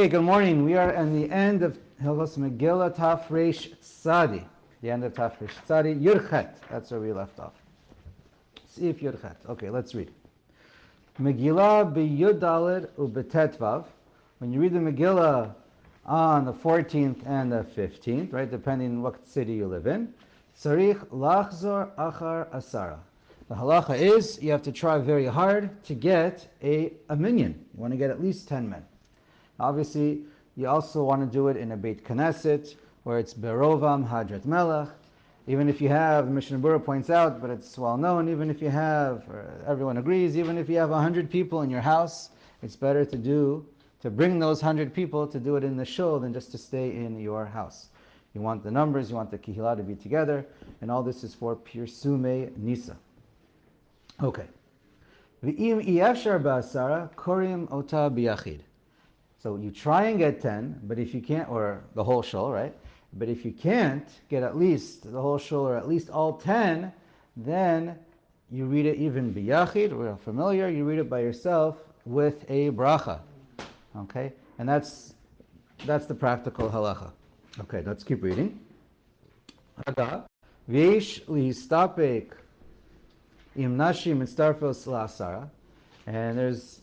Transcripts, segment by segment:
Hey, good morning. We are at the end of Hilchos Megillah Tafresh Tzadi. The end of Tafresh Tzadi, Yurchet. That's where we left off. See if Yurchet. Okay, let's read. Megillah b'Yud Daled u'b'Tetvav. When you read the Megillah on the 14th and the 15th, right, depending on what city you live in, Tzarich lachzor achar asara. The halacha is you have to try very hard to get a minyan. You want to get at least 10 men. Obviously, you also want to do it in a Beit Knesset, where it's Berovam Hadrat Melech. Even if you have, Mishnah Berurah points out, but it's well known, even if you have, everyone agrees, even if you have 100 people in your house, it's better to bring those 100 people to do it in the shul than just to stay in your house. You want the numbers, you want the kihila to be together, and all this is for Pirsume Nisa. Okay. V'im iyafshar ba'asara korim ota biyachid. So you try and get 10, but if you can't, or the whole shul, right? But if you can't get at least the whole shul or at least all 10, then you read it even biyachid, we're familiar, you read it by yourself with a bracha. Okay? And that's the practical halacha. Okay, let's keep reading. V'yesh lihistapek im nashim mitztarfos la'asara. And there's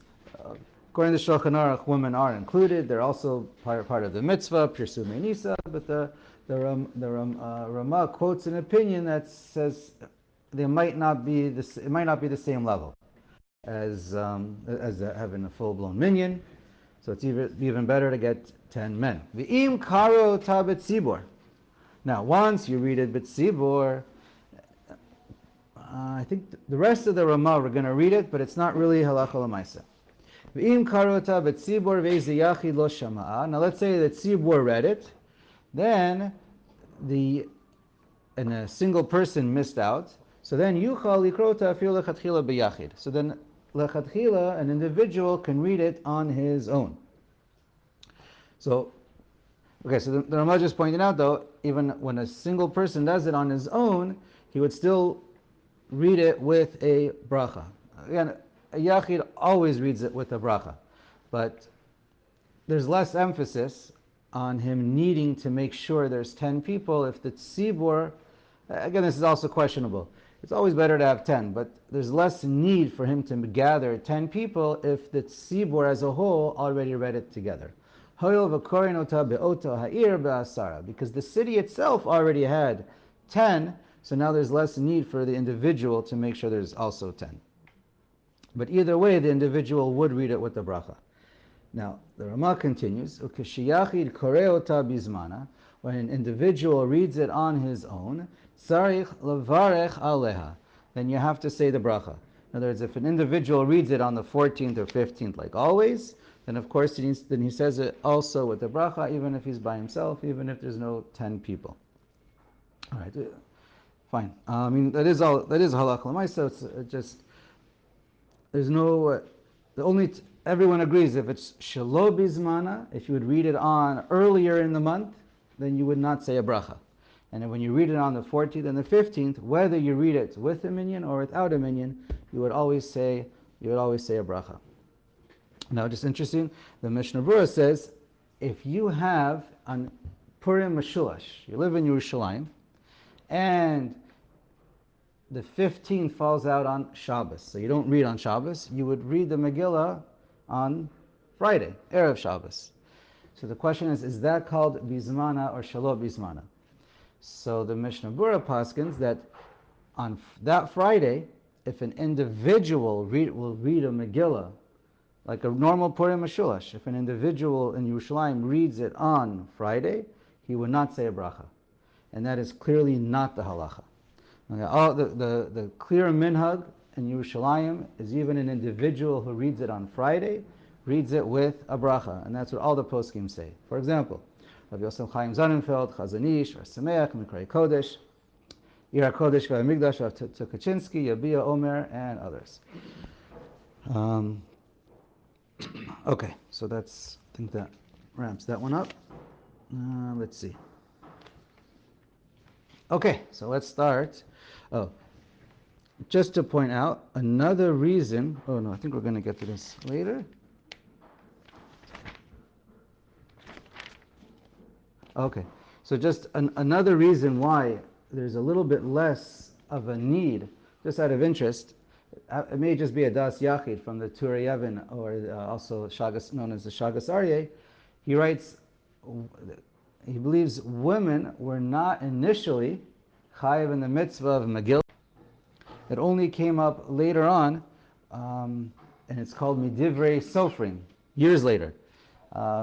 according to Shulchan Aruch, women are included. They're also part of the mitzvah, Pirsume Nisa, but the Ramah quotes an opinion that says it might not be the same level as having a full-blown minyan. So it's even better to get 10 men. V'im karo ta b'tzibor. Now, once you read it b'tzibor, I think the rest of the Ramah we're going to read it, but it's not really halacha l'maisa. Now let's say that Tzibor read it, then and a single person missed out, so then Yuchal Likrota Afil Lechatchila B'Yachid. So then Lechatchila, an individual, can read it on his own. So the Ramah just pointed out though, even when a single person does it on his own, he would still read it with a bracha. Again, a yachid always reads it with a bracha, but there's less emphasis on him needing to make sure there's 10 people. If the tzibur, again, this is also questionable. It's always better to have 10, but there's less need for him to gather 10 people if the tzibur as a whole already read it together. Because the city itself already had 10, so now there's less need for the individual to make sure there's also 10. But either way, the individual would read it with the bracha. Now, the Ramah continues, when an individual reads it on his own, then you have to say the bracha. In other words, if an individual reads it on the 14th or 15th, like always, then of course then he says it also with the bracha, even if he's by himself, even if there's no 10 people. All right, fine. I mean, that is halakha l'maisa. It's just... There's no, everyone agrees if it's shelo bizmana, if you would read it on earlier in the month, then you would not say a bracha. And when you read it on the 14th and the 15th, whether you read it with a minyan or without a minyan, you would always say a bracha. Now, just interesting, the Mishnah Berurah says, if you have on Purim Meshulash, you live in Yerushalayim, and the 15th falls out on Shabbos, so you don't read on Shabbos, you would read the Megillah on Friday, Erev Shabbos. So the question is that called Bizmana or Shelo Bizmana? So the Mishnah Berurah paskins that on that Friday, if an individual will read a Megillah, like a normal Purim Meshulash, if an individual in Yerushalayim reads it on Friday, he would not say a bracha. And that is clearly not the halacha. The clear minhag in Yerushalayim is even an individual who reads it on Friday, reads it with a bracha, and that's what all the poskim say. For example, Rav Yosef Chaim Zanenfeld, Chazanish, Rav Sameach, Mikrei Kodesh, Ira Kodesh V'Amigdash, Rav Tukachinsky, Yabia Omer, and others. Okay, so I think that ramps that one up. Let's see. Okay, so let's start. Just to point out, another reason... Oh no, I think we're going to get to this later. Okay, so just another reason why there's a little bit less of a need, just out of interest, it may just be a Das Yachid from the Turei Yevon, or also Shagas, known as the Shagas Aryeh. He writes, he believes women were not initially chayiv in the mitzvah of Megillah. It only came up later on, and it's called Midivrei Sofrim, years later.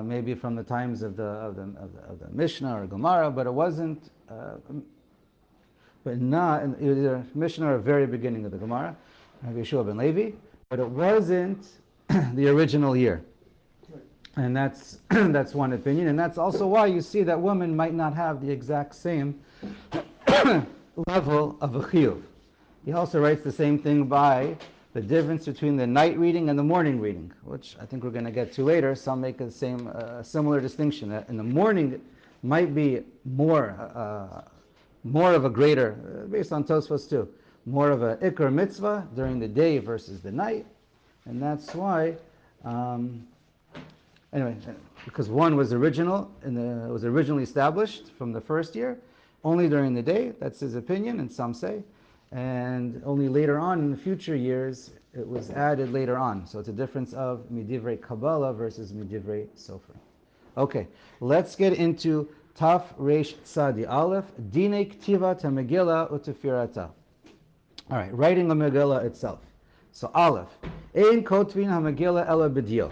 Maybe from the times of the Mishnah or Gemara, but it wasn't, but not in either Mishnah or very beginning of the Gemara, Rabbi Yeshua ben Levi, but it wasn't the original year. And that's that's one opinion, and that's also why you see that women might not have the exact same level of a chiyuv. He also writes the same thing by the difference between the night reading and the morning reading, which I think we're going to get to later. Some make the same similar distinction that in the morning might be more of a greater, based on Tosfos too, more of a ikar mitzvah during the day versus the night, and that's why. Anyway, because one was original and was originally established from the first year, only during the day. That's his opinion, and some say. And only later on in the future years, it was added later on. So it's a difference of midivrei Kabbalah versus midivrei Sofer. Okay, let's get into Taf Reish Tzadi Aleph, Dine Ktivat HaMegillah Utefirata. All right, writing the Megillah itself. So Aleph, Ein Kotvin HaMegillah Ela B'dio.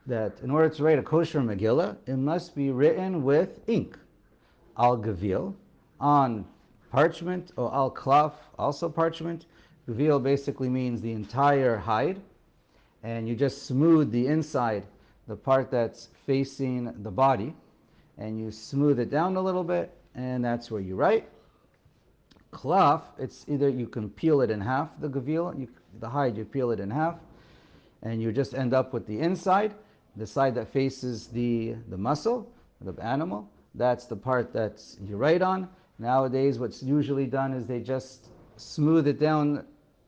That in order to write a kosher Megillah, it must be written with ink. Al Gavil, on parchment, or al klaf, also parchment. Gavil basically means the entire hide, and you just smooth the inside, the part that's facing the body, and you smooth it down a little bit, and that's where you write. Klaf, it's either you can peel it in half, the gavil, the hide, you peel it in half, and you just end up with the inside, the side that faces the muscle, the animal. That's the part that you write on. Nowadays, what's usually done is they just smooth it down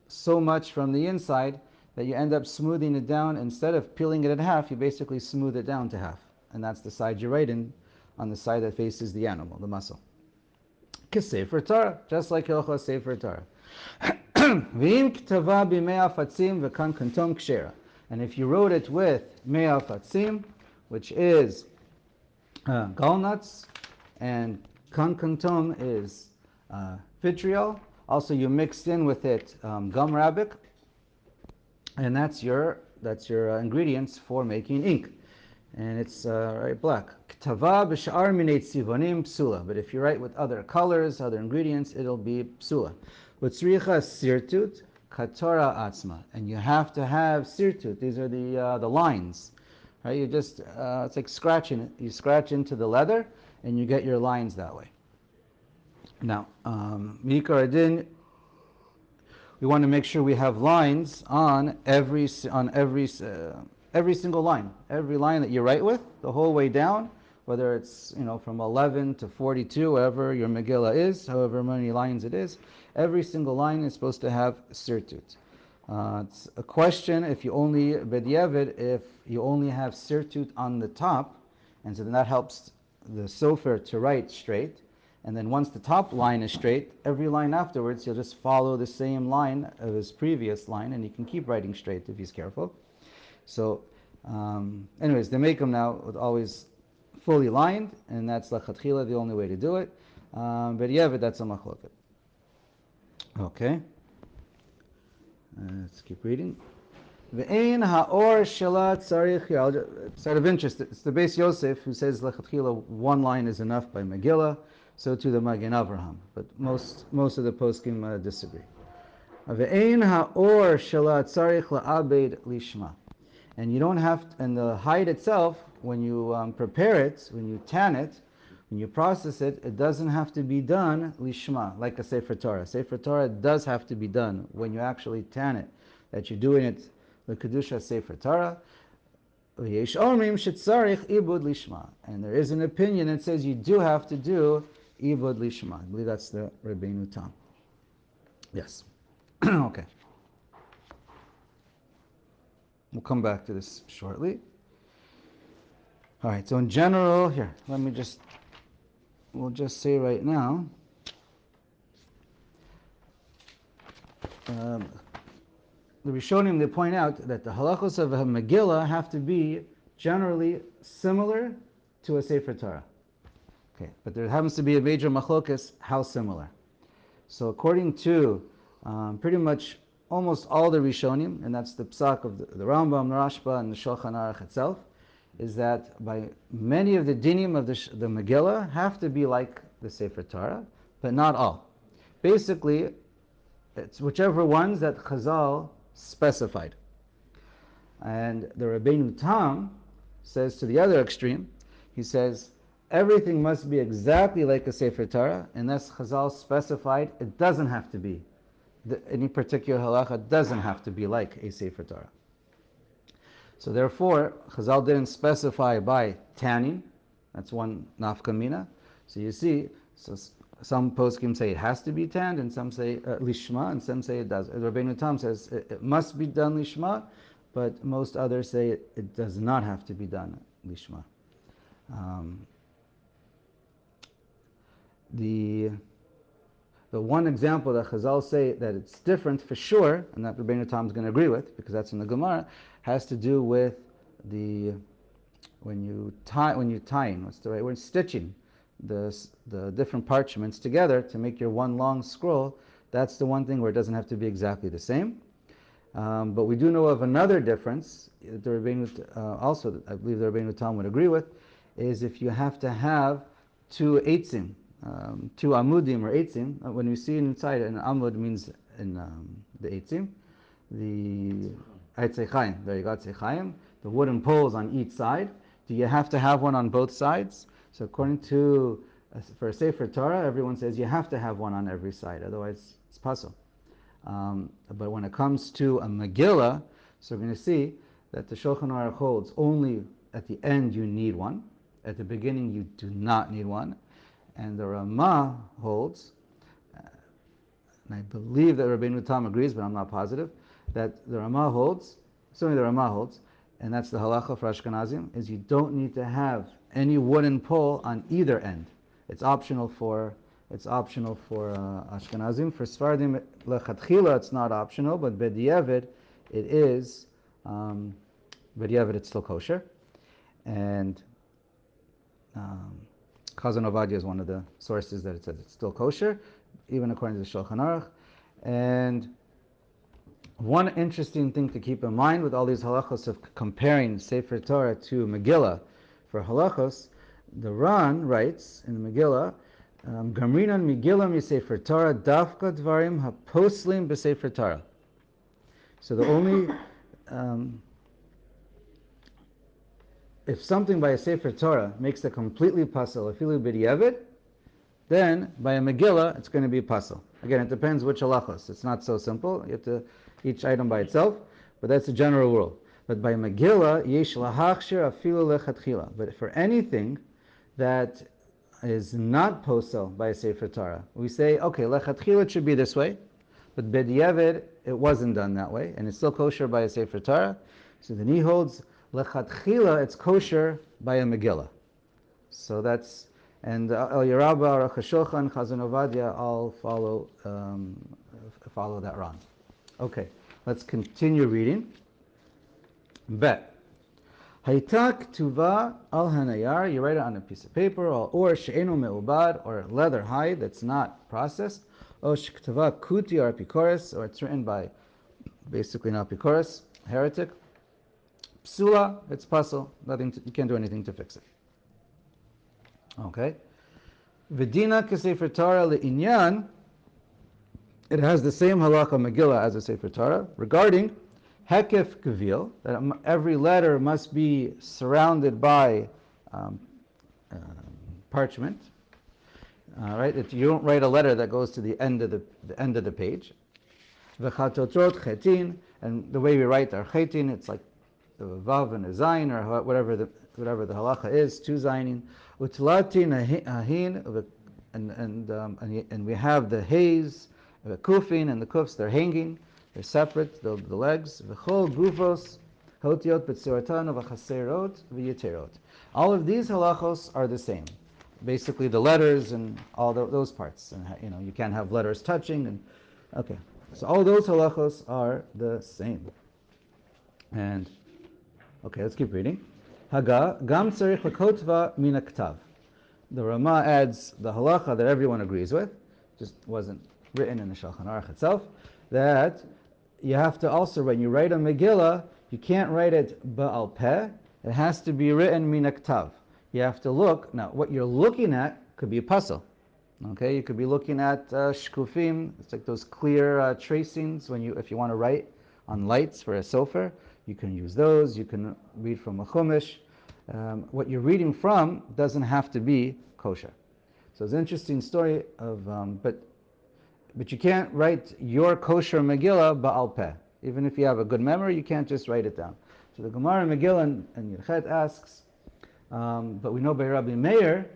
so much from the inside that you end up smoothing it down. Instead of peeling it in half, you basically smooth it down to half. And that's the side you write in, on the side that faces the animal, the muscle. K'sefer Torah, just like Hilchos Sefer Torah. V'im ktava b'mei afatzim v'kan kantom kshera. And if you wrote it with mei afatzim, which is gallnuts, and kankantom is vitriol. Also, you mixed in with it gum arabic, and that's your ingredients for making ink. And it's right, black. Ktava b'sha'ar minei tzivonim psula. But if you write with other colors, other ingredients, it'll be psula. V'tzricha sirtut katora atzma. And you have to have sirtut. These are the lines. Right? You just it's like scratching it. You scratch into the leather, and you get your lines that way. Now, Mikar Adin, we want to make sure we have lines on every single line. Every line that you write with, the whole way down, whether it's from 11 to 42, whatever your Megillah is, however many lines it is, every single line is supposed to have sirtut. It's a question if you only b'diavad, if you only have sirtut on the top, and so then that helps the sofer to write straight. And then once the top line is straight, every line afterwards, you'll just follow the same line of his previous line, and you can keep writing straight if he's careful. So, anyways, they make them now with always fully lined, and that's lachatchila, the only way to do it. But yeah, but that's a machloket. Okay. Let's keep reading. Ve'ein ha'or shela tzarich yal. It's out of interest. It's the Beis Yosef who says lachatchila one line is enough by Megillah. So too the Magen Avraham, but most of the poskim disagree. Ve'ein ha'or shela tzarich la'abed lishma. And you don't have to, and the hide itself, when you prepare it, when you tan it, when you process it, it doesn't have to be done lishma, like a Sefer Torah. Sefer Torah does have to be done when you actually tan it, that you're doing it the kedusha Sefer Torah. V'yesh omrim shetzarich ibud lishma. And there is an opinion that says you do have to do ibud lishma. I believe that's the Rabbeinu Tam. Yes. Okay. We'll come back to this shortly. All right, so in general, here, we'll just say right now, um, the Rishonim, they point out that the halachos of a Megillah have to be generally similar to a Sefer Torah. Okay, but there happens to be a major machlokas, how similar. So according to pretty much almost all the Rishonim, and that's the psak of the Rambam, the Rashba, and the Shulchan Aruch itself, is that by many of the dinim of the Megillah have to be like the Sefer Torah, but not all. Basically, it's whichever ones that Chazal specified. And the Rabbeinu Tam says to the other extreme, he says, everything must be exactly like a Sefer Torah, unless Chazal specified it doesn't have to be. Any particular halacha doesn't have to be like a Sefer Torah. So therefore, Chazal didn't specify by tanning. That's one nafka mina. So you see, so some poskim say it has to be tanned, and some say lishma, and some say it does. Rabbeinu Tam says it must be done lishma, but most others say it does not have to be done lishma. The one example that Chazal say that it's different for sure, and that Rabbeinu Tam is going to agree with, because that's in the Gemara, has to do with when you tying, what's the right word? Stitching the different parchments together to make your one long scroll. That's the one thing where it doesn't have to be exactly the same. But we do know of another difference. The Rabbeinu, also, I believe the Rabbeinu Tam would agree with, is if you have to have two eitzim, two amudim or eitzim. When we see inside, an amud means in the eitzim, the Orach Chaim. There you go, Orach Chaim. The wooden poles on each side. Do you have to have one on both sides? So according to, for a Sefer Torah, everyone says you have to have one on every side, otherwise it's pasul. But when it comes to a Megillah, so we're going to see that the Shulchan Aruch holds only at the end you need one. At the beginning you do not need one. And the Ramah holds, and I believe that Rabbeinu Tam agrees, but I'm not positive, that the Ramah holds, certainly the Ramah holds, and that's the halacha for Ashkenazim, is you don't need to have any wooden pole on either end. It's optional for Ashkenazim. For Sfardim lechatchila, it's not optional, but b'diavad, it is. B'diavad, it's still kosher, and Chazon Ovadia is one of the sources that it says it's still kosher, even according to the Shulchan Aruch. And one interesting thing to keep in mind with all these halachos of comparing Sefer Torah to Megillah, for halachos, the Ran writes in the Megillah, Gamrinan Megillah mi Sefer Torah dafka dvarim haposlim b'Sefer Torah. So the only if something by a Sefer Torah makes it completely pasul, afilu b'diavad, then by a Megillah it's going to be pasul. Again, it depends which halachos. It's not so simple. You have to each item by itself, but that's a general rule. But by Megillah, yesh lahachshir afilu lechatchila. But for anything that is not posel by a Sefer Torah, we say, okay, lechatchila it should be this way, but b'diavad it wasn't done that way, and it's still kosher by a Sefer Torah. So then he holds lechatchila it's kosher by a Megillah. So that's, and El Yerabba, Aruch Shulchan, Chazon Ovadia all follow that Ran. Okay, let's continue reading. Bet. Hayta ktuva al hanayar, you write it on a piece of paper, or she'enu me'ubad, or leather hide that's not processed, or she'ktava kuti or apikoros, or it's written by basically an apikoros, heretic. Psula, it's pasul, you can't do anything to fix it. Okay. V'dina k'sefer Torah le'inyan, it has the same halacha Megillah as a Sefer Torah regarding hekef kavil, that every letter must be surrounded by parchment. Right? You don't write a letter that goes to the end of the page. V'chatotrot chetin, and the way we write our chetin, it's like the vav and a zayin, or whatever the halacha is, two zayin. Utlatin ahin, and we have the haze, the kufin and the kufs, they're hanging, they're separate, the legs. V'chol gufos hotiot b'tzoratan v'chaserot v'yiterot. All of these halachos are the same. Basically, the letters and all those parts. And you can't have letters touching. And okay, so all those halachos are the same. And okay, let's keep reading. Haga gam tzarich lakotva min haktav. The Rama adds the halacha that everyone agrees with, just wasn't written in the Shulchan Aruch itself, that you have to also, when you write a Megillah, you can't write it ba'al peh, it has to be written min haktav. You have to look, now what you're looking at could be a puzzle. Okay, you could be looking at shkufim, it's like those clear tracings if you want to write on lights for a sofer, you can use those, you can read from a chumash. What you're reading from doesn't have to be kosher. So it's an interesting story of, but you can't write your kosher Megillah ba'al peh. Even if you have a good memory, you can't just write it down. So the Gemara Megillah and Yerchet asks, but we know by Rabbi Meir,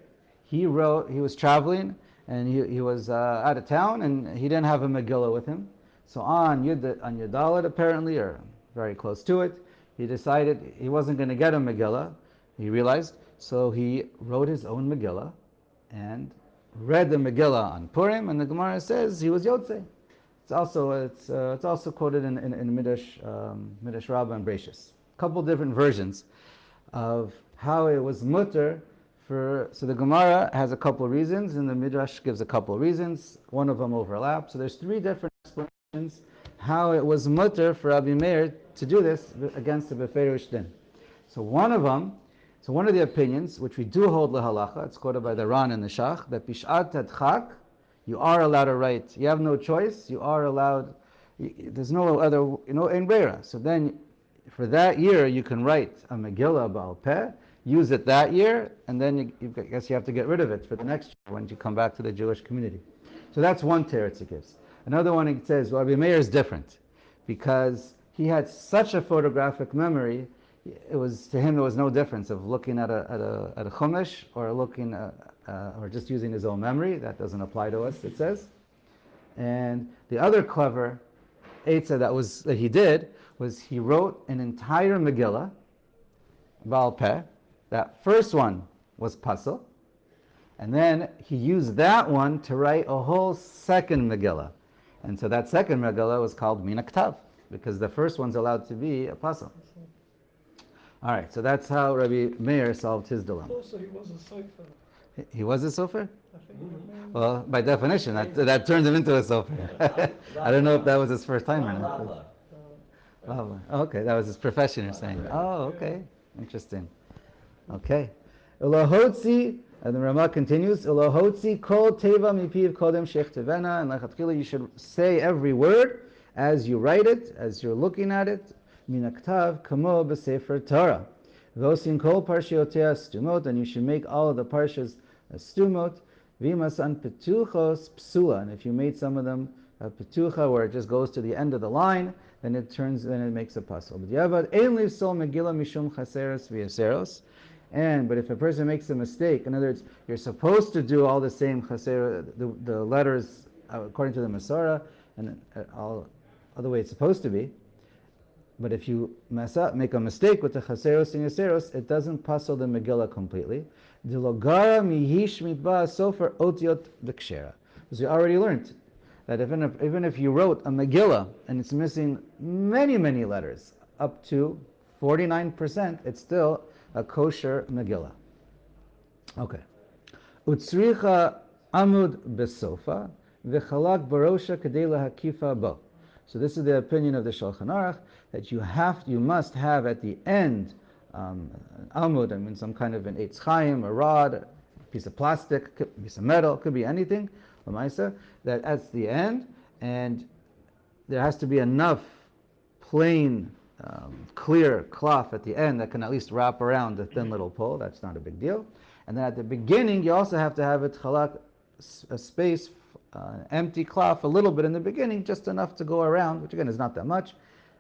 he was traveling and he was out of town and he didn't have a Megillah with him. So on Yudalit apparently, or very close to it, he decided he wasn't going to get a Megillah. He realized, so he wrote his own Megillah and read the Megillah on Purim, and the Gemara says he was Yotzei. It's also quoted in Midrash Rabbah and Bereishis. A couple different versions of how it was mutter so the Gemara has a couple of reasons, and the Midrash gives a couple of reasons. One of them overlaps. So there's three different explanations how it was mutter for Rabbi Meir to do this against the Beferish din. So one of the opinions, which we do hold lahalacha, it's quoted by the Ran and the Shach, that Bishat Tadchak, you are allowed to write. You have no choice. You are allowed. There's no other, in Beira. So then, for that year, you can write a Megillah Ba'al Peh, use it that year, and then I guess you have to get rid of it for the next year when you come back to the Jewish community. So that's one teretz it gives. Another one it says, well, Rabbi Meir is different because he had such a photographic memory. To him there was no difference of looking at a chumash or looking or just using his own memory. That doesn't apply to us, it says. And the other clever eitzah that he did was he wrote an entire Megillah, Baal Peh. That first one was puzzle, and then he used that one to write a whole second Megillah. And so that second Megillah was called Min HaKtav, because the first one's allowed to be a puzzle. All right, so that's how Rabbi Meir solved his dilemma. Also, he was a sofer. He was a sofer? I think. Well, by definition, that turned him into a sofer. I don't know if that was his first time or not. Oh, okay, that was his profession, you're saying. Oh, okay, interesting. Okay. Elahotzi, and the Ramah continues, Elahotzi kol teva mipiv kodem shech tevena, and lechatchila, you should say every word as you write it, as you're looking at it, min haktav kamo b'sefer Torah. V'osin kol parshiotea stumot, and you should make all of the parshas stumot. V'masan petuchos psula, and if you made some of them petucha, where it just goes to the end of the line, then it makes a puzzle. But Yavad ein livsol Megillah mishum chaseros v'yaseros. But if a person makes a mistake, in other words, you're supposed to do all the same chaser, the letters according to the Masorah, and all the way it's supposed to be. But if you mess up, make a mistake with the chaseros and yaseros, it doesn't puzzle the Megillah completely. Dilogara mihish mitba sofer otiot b'kshera. As we already learned, that even if you wrote a Megillah and it's missing many, many letters, up to 49%, it's still a kosher Megillah. Okay. Utsricha amud besofa v'chalak barosha kadei lahakifa bo. So this is the opinion of the Shulchan Aruch, that you must have at the end amud, some kind of an Orach Chaim, a rod, a piece of plastic, a piece of metal, could be anything, that at the end, and there has to be enough plain clear cloth at the end that can at least wrap around the thin little pole. That's not a big deal. And then at the beginning, you also have to have it chalak, a space, empty cloth, a little bit in the beginning, just enough to go around, which again is not that much.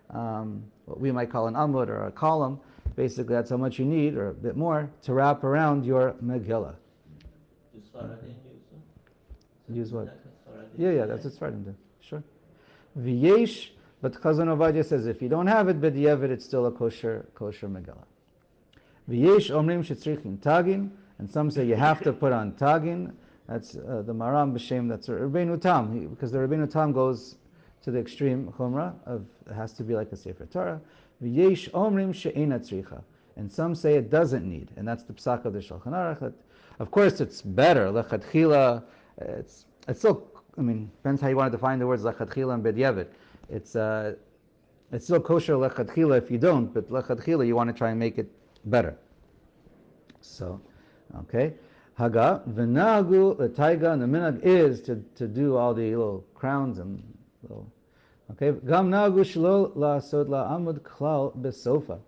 What we might call an amud or a column. Basically, that's how much you need, or a bit more, to wrap around your Megillah. Use what? Yeah, that's what Sfaradim do. Sure. V'yesh. But Chazon Ovadia says if you don't have it, b'diavad, it's still a kosher Megillah. V'yesh omrim shetzrichin tagin, and some say you have to put on tagin. That's the Maram b'shem. That's Rabbeinu Tam, because the Rabbeinu Tam goes to the extreme chumrah of it has to be like a Sefer Torah. V'yesh omrim she'ena tzricha, and some say it doesn't need, and that's the psak of the Shulchan Aruch. That, of course, it's better lechatchila. It's still. I mean, depends how you want to define the words lechatchila and b'diavad. It's still kosher lechatchila if you don't, but lechatchila you want to try and make it better. So, okay. Haga, v'nagu l'taiga, and the minhag is to do all the little crowns and little, okay. Gam nagu shlo la'asod la'amud klal besofa.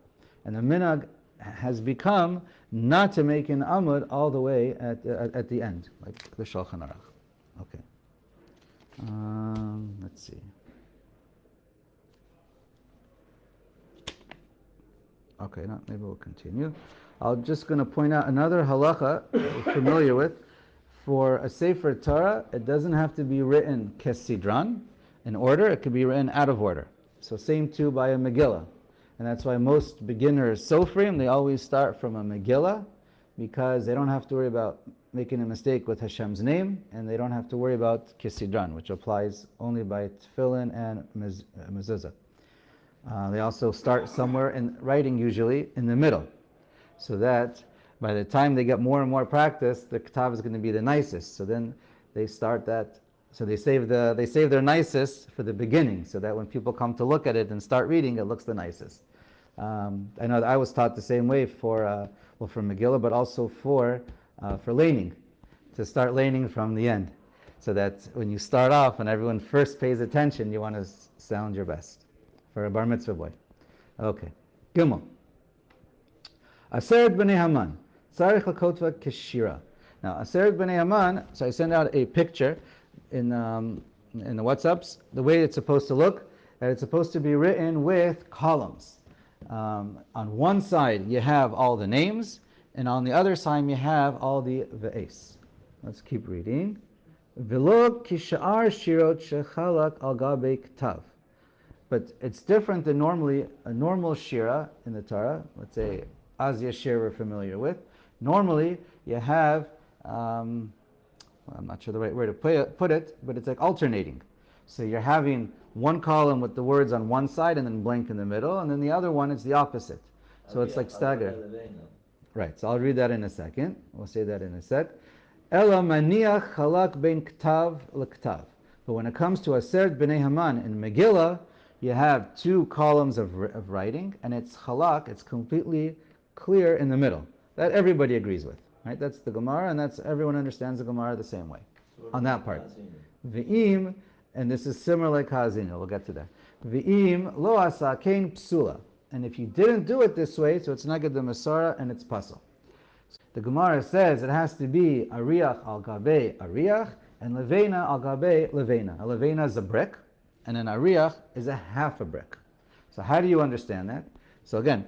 And the minhag has become not to make an amud all the way at the end, like the Shulchan Aruch. Okay. Let's see. Okay, maybe we'll continue. I'm just going to point out another halacha we're familiar with. For a Sefer Torah, it doesn't have to be written kesidran, in order. It could be written out of order. So same too by a Megillah. And that's why most beginners Sofrim, they always start from a Megillah, because they don't have to worry about making a mistake with Hashem's name, and they don't have to worry about kesidran, which applies only by tefillin and mezuzah. They also start somewhere in writing, usually in the middle, so that by the time they get more and more practice, the ktav is going to be the nicest. So then they start that. So they save their nicest for the beginning, so that when people come to look at it and start reading, it looks the nicest. I know that I was taught the same way for Megillah, but also for laning, to start laning from the end, so that when you start off and everyone first pays attention, you want to sound your best. For a bar mitzvah boy. Okay. Gimel. Aseret b'nei Haman. Tzarich l'kotva keshira. Now, Aseret b'nei Haman, so I sent out a picture in the WhatsApps, the way it's supposed to look, that it's supposed to be written with columns. On one side, you have all the names, and on the other side, you have all the ve'es. Let's keep reading. V'lo kisha'ar shirot shechalak al gabei ktav. But it's different than normally a normal shira in the Torah. Let's say Azia shir we're familiar with. Normally you have, I'm not sure the right way to put it, but it's like alternating. So you're having one column with the words on one side and then blank in the middle, and then the other one is the opposite. So it's like staggered. Right, so I'll read that in a second. We'll say that in a sec. Ela maniach halak ben ktav l'ktav. But when it comes to Aseret b'nei Haman in Megillah, you have two columns of writing, and it's halak, it's completely clear in the middle. That everybody agrees with, right? That's the Gemara, and that's everyone understands the Gemara the same way. On that part. V'im, and this is similar like Hazina, we'll get to that. V'im lo asa kein psula. And if you didn't do it this way, so it's nagad the Masara and it's pasal. The Gemara says it has to be ariach al gabe ariach, and levena al gabe levena. A levena is a brick, and an ariach is a half a brick. So how do you understand that? So again,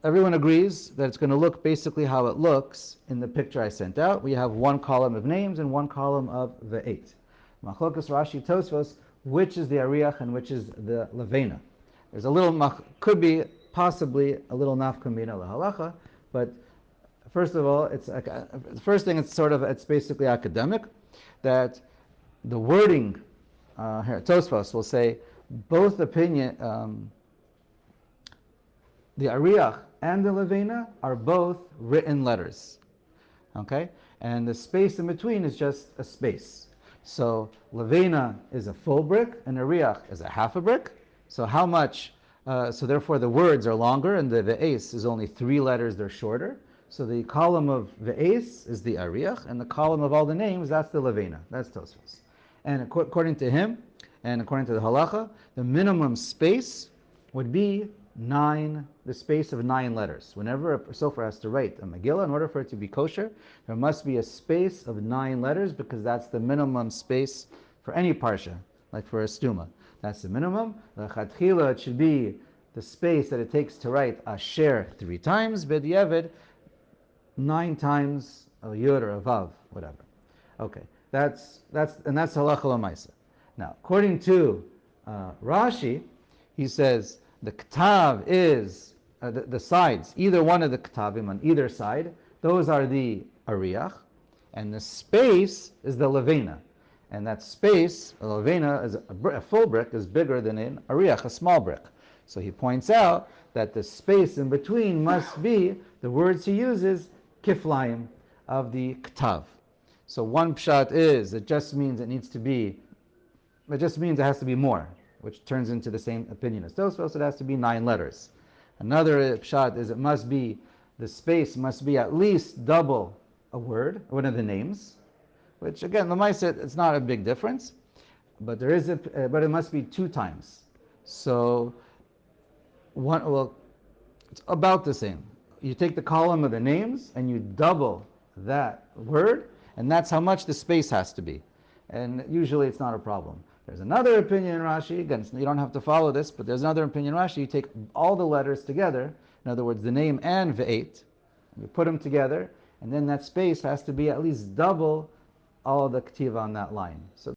everyone agrees that it's going to look basically how it looks in the picture I sent out. We have one column of names and one column of the eight. Machlokas Rashi Tosfos, which is the ariach and which is the levena. There's a little, could be possibly a little nafkamina lahalacha, but first of all, the first thing it's basically academic, that the wording here, Tosfos will say both opinion, the Ariach and the Levena are both written letters. Okay? And the space in between is just a space. So Levena is a full brick and Ariach is a half a brick. So how much? So therefore the words are longer, and the Ve'es is only 3 letters, they're shorter. So the column of Ve'es is the Ariach, and the column of all the names, that's the Levena. That's Tosfos. And according to him, and according to the halacha, the minimum space would be the space of 9 letters. Whenever a sofer has to write a Megillah, in order for it to be kosher, there must be a space of 9 letters, because that's the minimum space for any parsha, like for a stuma. That's the minimum. The chatchila, it should be the space that it takes to write asher 3 times, b'diavad 9 times, a yud or a vav, whatever. Okay. That's halacha l'maisa. Now, according to Rashi, he says the ktav is the sides, either one of the Ketavim on either side, those are the Ariach, and the space is the Levena. And that space, a Levena, is a full brick, is bigger than an Ariach, a small brick. So he points out that the space in between must be, the words he uses, kiflaim, of the Ktav. So one pshat is, it just means it needs to be, it just means it has to be more, which turns into the same opinion as Tosfos, it has to be 9 letters. Another pshat is it must be, the space must be at least double a word, one of the names, which again, Lamaisa, it's not a big difference, but there is but it must be 2 times. So one, well, it's about the same. You take the column of the names and you double that word, and that's how much the space has to be. And usually it's not a problem. There's another opinion in Rashi, again, you don't have to follow this, but there's another opinion in Rashi, you take all the letters together, in other words, the name and Ve'et, you put them together, and then that space has to be at least double all the ktiva on that line. So